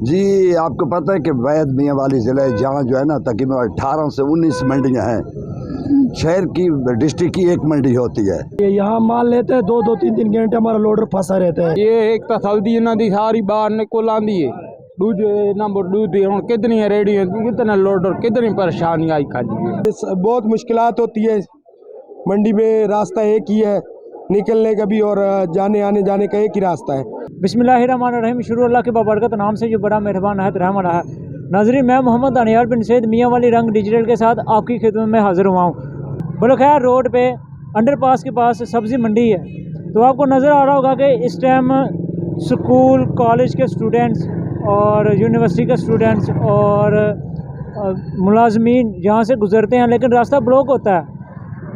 जी आपको पता है कि वैद मियाँ वाली ज़िले जहाँ जो है ना तकरीबन 18 से 19 मंडियाँ हैं। शहर की डिस्ट्रिक्ट की एक मंडी होती है। यहाँ माल लेते हैं 2-3 घंटे हमारा लोडर फंसा रहता है। ये एक तो सऊदी इन्हों की सारी बाहर निकल आती है, दूजे नंबर दूसरी हूँ कितनी रेडी कितने लोडर कितनी परेशानी आई खाली है। बहुत मुश्किलात होती है मंडी में, रास्ता एक ही है निकलने का भी और जाने आने जाने का एक ही रास्ता है। बिस्मिल्लाहिर्रहमानिर्रहीम, शुरू अल्लाह के बाबरकत नाम से जो बड़ा मेहरबान है रहम रहा है। नाज़रीन, मैं मोहम्मद दानियार बिन सैयद मियाँ वाली रंग डिजिटल के साथ आपकी खिदमत में हाज़िर हुआ हूँ। बलखैर रोड पे अंडरपास के पास सब्ज़ी मंडी है। तो आपको नज़र आ रहा होगा कि इस टाइम स्कूल कॉलेज के स्टूडेंट्स और यूनिवर्सिटी के स्टूडेंट्स और मुलाजमीन यहाँ से गुज़रते हैं, लेकिन रास्ता ब्लॉक होता है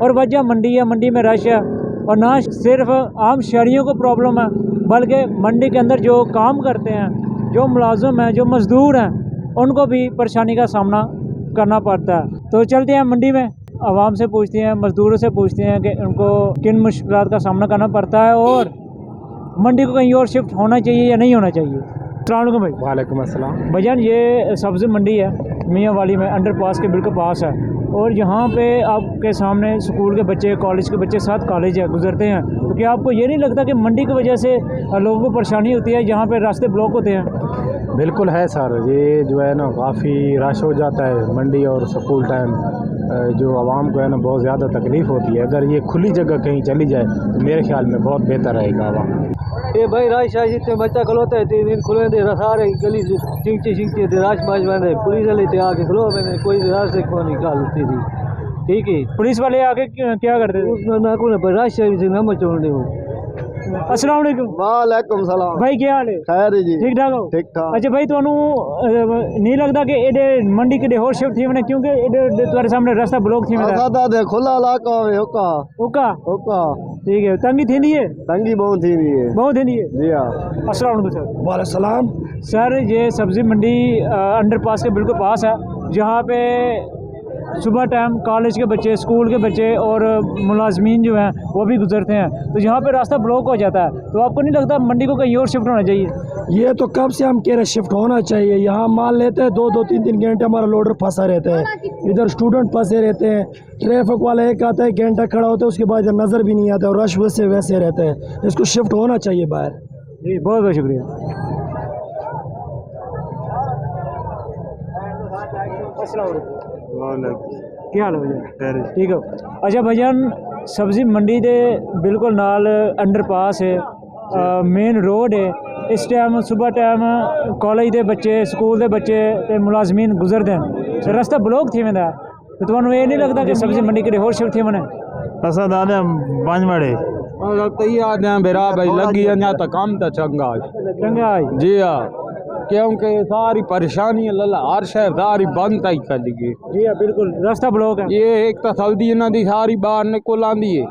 और वजह मंडी है, मंडी में रश है। और ना सिर्फ आम शहरियों को प्रॉब्लम है बल्कि मंडी के अंदर जो काम करते हैं, जो मुलाजिम हैं, जो मज़दूर हैं, उनको भी परेशानी का सामना करना पड़ता है। तो चलते हैं मंडी में, आवाम से पूछते हैं, मज़दूरों से पूछते हैं कि उनको किन मुश्किलात का सामना करना पड़ता है और मंडी को कहीं और शिफ्ट होना चाहिए या नहीं होना चाहिए। अस्सलाम वालेकुम भाई। वालेकुम अस्सलाम। भाईजान, ये सब्ज़ी मंडी है मियाँ वाली में, अंडरपास के बिल्कुल पास है और यहाँ पे आपके सामने स्कूल के बच्चे, कॉलेज के बच्चे, साथ कॉलेज है, गुजरते हैं। तो क्या आपको ये नहीं लगता कि मंडी की वजह से लोगों को परेशानी होती है, यहाँ पे रास्ते ब्लॉक होते हैं? बिल्कुल है सर, ये जो है ना काफ़ी रश हो जाता है मंडी और स्कूल टाइम, जो आवाम को है ना बहुत ज़्यादा तकलीफ़ होती है। अगर ये खुली जगह कहीं चली जाए तो मेरे ख्याल में बहुत बेहतर रहेगा आवाम। ये भाई राश इतने बच्चा खलोता है 3 दिन खुले दे सारे गली चिंची राश बाज बंदे पुलिस वाले थे आके खलो मैंने कोई रास्ते को निकालती थी। ठीक है, पुलिस वाले आके क्या करते थे? उसमें ना कोई राश से नमक छोड़ने हो। अस्सलाम वालेकुम। वालेकुम सलाम। भाई क्या हाल है? खैर जी, ठीक ठाक हो? ठीक ठाक। अच्छा भाई, ਤੁਹਾਨੂੰ नहीं लगता कि एडे मंडी के होर शिफ्ट थी मैंने, क्योंकि एडे तुम्हारे सामने रास्ता ब्लॉक थी मेरा? सादा दे खुला इलाका है ओका ओका ओका। ठीक है, तंगी थी है, तंगी बहुत थी है। बहुत थी है। जी हाँ। अस्सलाम वालेकुम सर। वालेकुम सलाम। सर, ये सब्ज़ी मंडी अंडरपास के बिल्कुल पास है, जहाँ पे सुबह टाइम कॉलेज के बच्चे, स्कूल के बच्चे और मुलाजमीन जो हैं वो भी गुजरते हैं। तो यहाँ पे रास्ता ब्लॉक हो जाता है। तो आपको नहीं लगता मंडी को कहीं और शिफ्ट होना चाहिए? ये तो कब से हम कह रहे शिफ्ट होना चाहिए। यहाँ माल लेते हैं 2-3 घंटे हमारा लोडर फंसा रहता है, इधर स्टूडेंट फंसे रहते हैं, ट्रैफिक वाला एक आता है घंटा खड़ा होता है, उसके बाद इधर नज़र भी नहीं आता और रश वैसे वैसे रहता है। इसको शिफ्ट होना चाहिए बाहर। जी बहुत बहुत शुक्रिया। क्या हाल है भैया? ठीक हो? अच्छा भैया, सब्ज़ी मंडी दे बिल्कुल नाल अंडरपास है, मेन रोड है। इस टाइम सुबह टाइम कॉलेज के बच्चे, स्कूल के बच्चे ते मुलाजमीन गुजरते हैं, तो रास्ता ब्लॉक थी वेंदा। तो तुहानू ये नहीं लगता कि सब्ज़ी मंडी के होर शिफ्ट थी मैंने? असा दादा पंज मड़े तैयार हैं बेरा भाई लगी अञा तो काम तो चंगा चंगा है जी हाँ, क्योंकि सारी परेशानी लला हर शहर सारी बंद आई खाली गई। जी हाँ बिल्कुल, रास्ता ब्लॉक है। ये एक तो सऊदी इन्हों की सारी बाहर निकल आती है,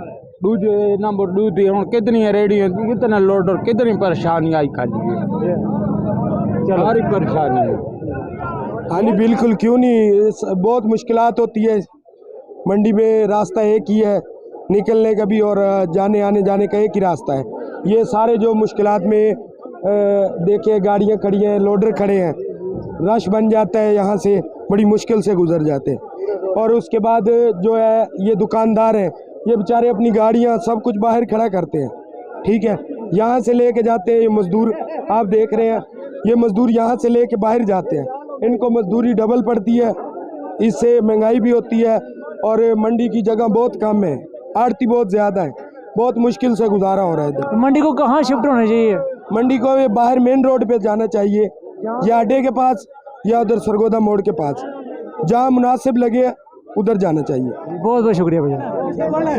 दूजे नंबर दूसरी हूँ कितनी रेडी कितने लोडर कितनी परेशानी आई खाली है, सारी परेशानी है। हाँ जी बिल्कुल, क्यों नहीं, बहुत मुश्किलात होती है मंडी में, रास्ता एक ही है निकलने का भी और जाने आने जाने का एक ही रास्ता है। ये सारे जो मुश्किलात में देखिए गाड़ियाँ खड़ी हैं, लोडर खड़े हैं, रश बन जाता है, यहाँ से बड़ी मुश्किल से गुजर जाते हैं। और उसके बाद जो है ये दुकानदार हैं, ये बेचारे अपनी गाड़ियाँ सब कुछ बाहर खड़ा करते हैं। ठीक है, यहाँ से लेके जाते हैं, ये मज़दूर आप देख रहे हैं, ये मज़दूर यहाँ से लेके बाहर जाते हैं, इनको मजदूरी डबल पड़ती है, इससे महंगाई भी होती है और मंडी की जगह बहुत कम है, आड़ती बहुत ज़्यादा है, बहुत मुश्किल से गुजारा हो रहा है। तो मंडी को कहाँ शिफ्ट होना चाहिए? मंडी को ये बाहर मेन रोड पे जाना चाहिए, या अड्डे के पास या उधर सरगोदा मोड़ के पास, जहाँ मुनासिब लगे उधर जाना चाहिए। बहुत बहुत शुक्रिया भैया।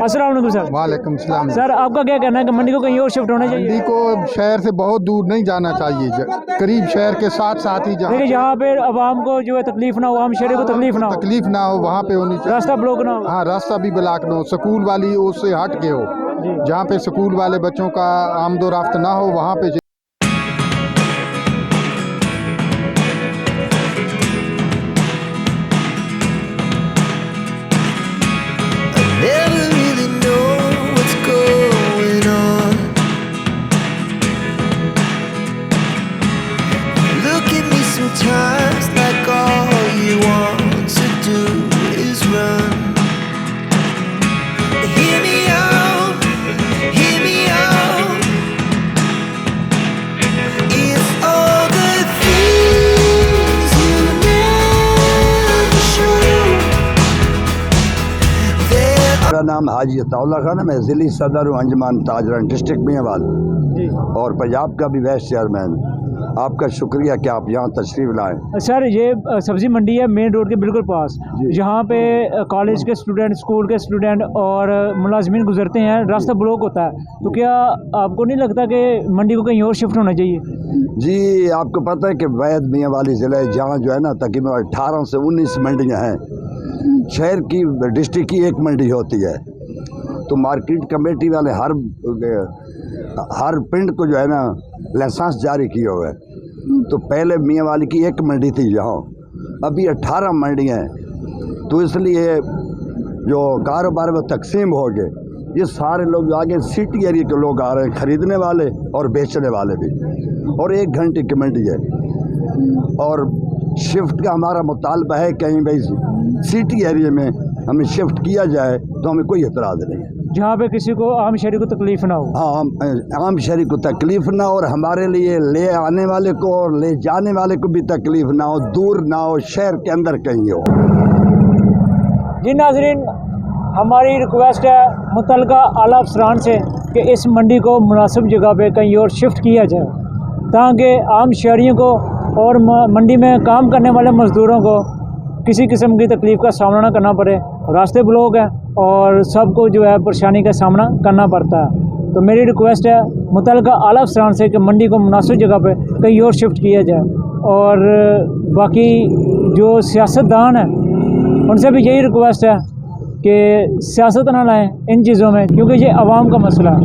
अस्सलाम वालेकुम सर। वालेकुम सलाम। सर, आपका क्या कहना है कि मंडी को कहीं और शिफ्ट होना चाहिए? मंडी को शहर से बहुत दूर नहीं जाना चाहिए, करीब शहर के साथ साथ ही देखिए, यहाँ पे आवाम को जो है तकलीफ ना हो, आम शहरी को तकलीफ ना हो, वहाँ पे होनी चाहिए, रास्ता ब्लॉक ना हो। हाँ रास्ता भी ब्लॉक ना हो, स्कूल वाली उससे हट के हो, जहाँ पे स्कूल वाले बच्चों का आमदोरफ्त ना हो वहाँ पे। Never really know what's going on. Look at me sometimes like all you want to do is run. Hear me out, hear me out. It's all the things you never show. मेरा नाम हाजी अताउल्ला खान है। मैं ज़िली सदर हूँ अंजुमन ताजरान district मियांवाल और पंजाब का भी vice chairman. आपका शुक्रिया कि आप यहाँ तशरीफ़ लाएँ। सर ये सब्ज़ी मंडी है मेन रोड के बिल्कुल पास, जहाँ पे कॉलेज के स्टूडेंट, स्कूल के स्टूडेंट और मुलाजमीन गुजरते हैं, रास्ता ब्लॉक होता है। तो क्या आपको नहीं लगता कि मंडी को कहीं और शिफ्ट होना चाहिए? जी, आपको पता है कि वैद मियाँ वाली ज़िले जहाँ जो है ना तकरीबन 18 से 19 मंडियाँ हैं। शहर की डिस्ट्रिक्ट की एक मंडी होती है। तो मार्केट कमेटी वाले हर पिंड को जो है ना लाइसेंस जारी किए हुए है। तो पहले मियाँ वाली की एक मंडी थी यहाँ, अभी 18 मंडियाँ हैं। तो इसलिए जो कारोबार में तकसीम हो गए, ये सारे लोग आगे सिटी एरिया के लोग आ रहे हैं, ख़रीदने वाले और बेचने वाले भी। और 1 घंटे की मंडी है और शिफ्ट का हमारा मुतालबा है कहीं भाई सिटी एरिया में हमें शिफ्ट किया जाए तो हमें कोई एतराज़ नहीं है, जहाँ पे किसी को आम शहरी को तकलीफ़ ना हो। हाँ, आम शहरी को तकलीफ़ ना हो और हमारे लिए ले आने वाले को और ले जाने वाले को भी तकलीफ़ ना हो, दूर ना हो, शहर के अंदर कहीं हो। जी नाजरीन, हमारी रिक्वेस्ट है मुतलका आला अफसरान से कि इस मंडी को मुनासिब जगह पे कहीं और शिफ्ट किया जाए, ताकि आम शहरियों को और मंडी में काम करने वाले मज़दूरों को किसी किस्म की तकलीफ़ का सामना ना करना पड़े। रास्ते ब्लॉक हैं और सबको जो है परेशानी का सामना करना पड़ता है। तो मेरी रिक्वेस्ट है मुतलका आला अफसरान से कि मंडी को मुनासिब जगह पे कहीं और शिफ्ट किया जाए। और बाकी जो सियासतदान हैं उनसे भी यही रिक्वेस्ट है कि सियासत ना लाएँ इन चीज़ों में, क्योंकि ये आवाम का मसला है।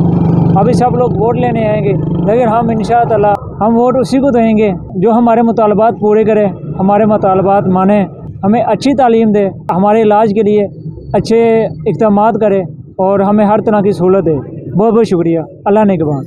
अभी सब लोग वोट लेने आएंगे, लेकिन हम इंशाअल्लाह हम वोट उसी को देंगे जो हमारे मुतालबात पूरे करे, हमारे मुतालबात माने, हमें अच्छी तालीम दे, हमारे इलाज के लिए अच्छे इक़दामात करे और हमें हर तरह की सहूलत दे। बहुत बहुत शुक्रिया। अल्लाह निगहबान।